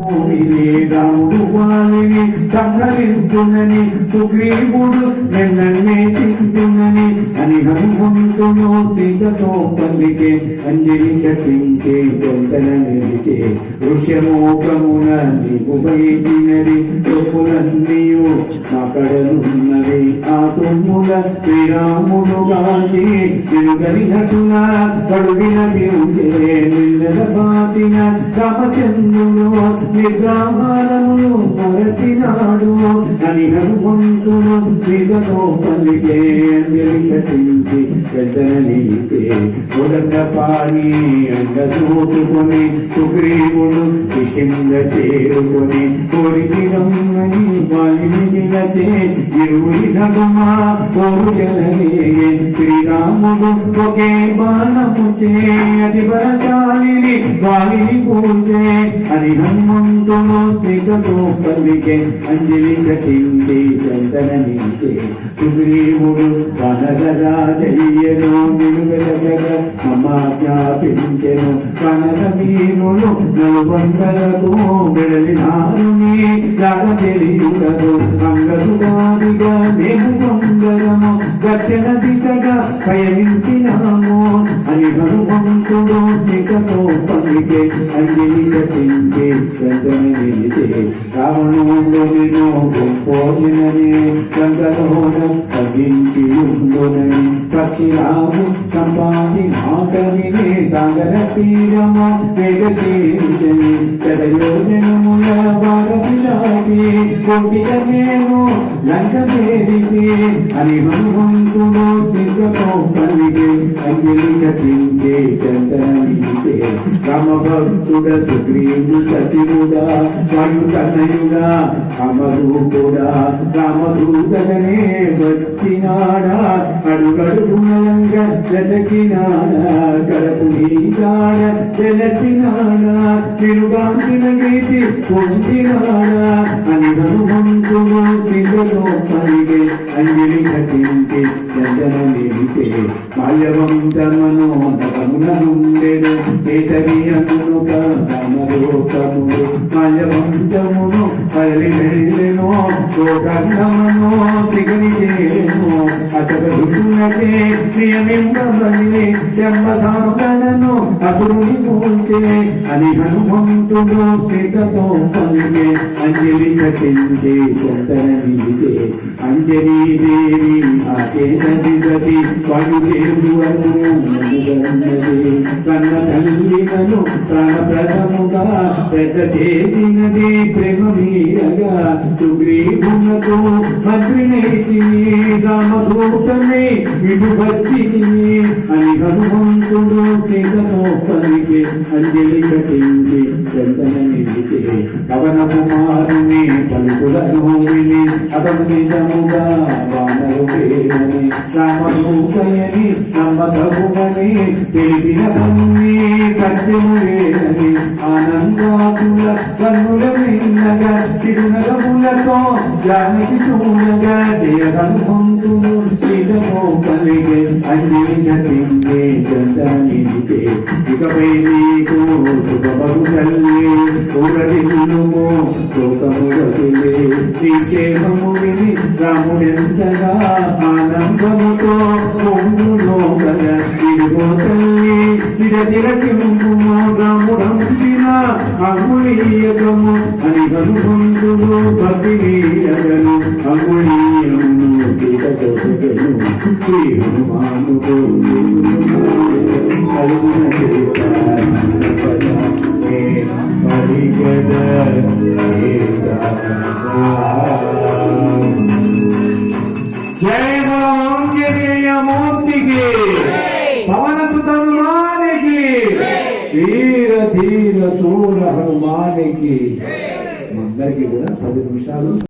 రాముడు వాలిని సంహరించునని సుగ్రీవుడు నిన్ననే తింటునని అని హనుమంతును సీతతో పల్లికే అంజలి కట్టించే చెంతన నిలిచే వృషమోకమున నీకు బయటినది తొప్పులన్నీయు అక్కడనున్నది ఆ తుమ్ముల శ్రీరాముడు గాచి తిరుగరినటున కడుగిన తిరుగే నిన్నద బాతిన రామచంద్రుడు నిగ్రహారములు మరచినాడు అని హనుమంతుడు సీతతో పల్లికే అంజలి కట్టించి పెద్దనీతే ఉదండ పాని అండ చూసుకొని సుగ్రీవుడు కిష్కింద చేరుకొని కోరికి రమ్మని వాలిని నిలచే ఇరువురి నగుమా కోరు జనలేగే శ్రీరాముడు ఒకే బాణము చే అతి బలశాలిని వాలిని కూర్చే అని హనుమంతుడు సీతతో పల్లికే అంజలి కట్టించి చందనీతే సుగ్రీవుడు కనగరాజయ్యను నిలువెలగ మమాజ్ఞాపించెను కనక వీరులు నలువందలకు వెడలినారుని రాగ తెలియుడదు అంగదుగాదిగా మేము కొందరము దక్షిణ దిశగా పయనించినాము అని హనుమంతుడు సీతతో పలికే అంజలి కట్టించే చందనీతే రావణుడును గొప్పోదినని గంగలోన తగ్గించి ఉండునని పక్షిరాము సంపాది మాట వినే సాగర తీరము వేగ చేరుచని చదయోజనముల భారతిలాగి కోటిక మేము లంక చేరితే అని హనుమంతుడు సీతతో పలికే అంజలి కట్టించే చందనీతే రామభక్తుడ సుగ్రీవుడు సచివుడా వాయుతనయుడా అమరూపుడా రామదూతగనే వచ్చినాడా అడుగడుగుణంగా వెతకినాడా కడపు నీచాడ తెలిసినాడా తిరుగాంచిన గీతి పొందినాడా అని హనుమంతుడు సీతతో పలికే అంజలి కట్టించి చందనీతే మాల్యవంతమను నగమున నుండెను కేసరి అనుక రామలోకముడు మాల్యవంతమును పల్లి వెళ్ళెను లోకన్నమను సిగని చేను అతడు దుష్టునచే నియమింపబడి జన్మ సాధనను అసురుని కూల్చే అని హనుమంతుడు సీతతో పలికే అంజలి కట్టించే చందనీతే అంజలి దేవి ఆకేతది వాయుదేవులను కన్న తల్లిలను ప్రాణప్రదముగా పెద్ద చేసినది ప్రేమ మీరగా సుగ్రీవునకు మంత్రినేసి రామదూతనే ఇటు వచ్చి అని హనుమంతుడు సీతతో పలికే అంజలి కట్టించి చందనీతే పవన కుమారుని పలుకులను విని అతను నిజముగా వానరుడేనని రామదూతయని నమ్మకముగని తెలిపిన పన్ని సత్యములేనని ఆనందాకుల కన్నుల విన్నగా తిరునగములతో జానకి చూడగా జయహనుమంతుడు సీతతో పలికే అంజలి కట్టించే చందనీతే ఇకపై నీకు శుభమగు తల్లి ఊరడిల్లుము శోకముగలే నీ క్షేమము విని రాముడెంతగా ఆనందముతో పొంగులో గల ఇదిగో తల్లి తిరతిరకింపుము రాముడంపిన అంగుళీయకము అని హనుమంతుడు భక్తిగను అంగుళీయము సీతతో హనుమానుడు అలుగున జయ ఆంజనేయ మూర్తికి పవనసుత హనుమానికి వీర ధీర సూర హనుమానికి అందరికీ కూడా 10 నిమిషాలు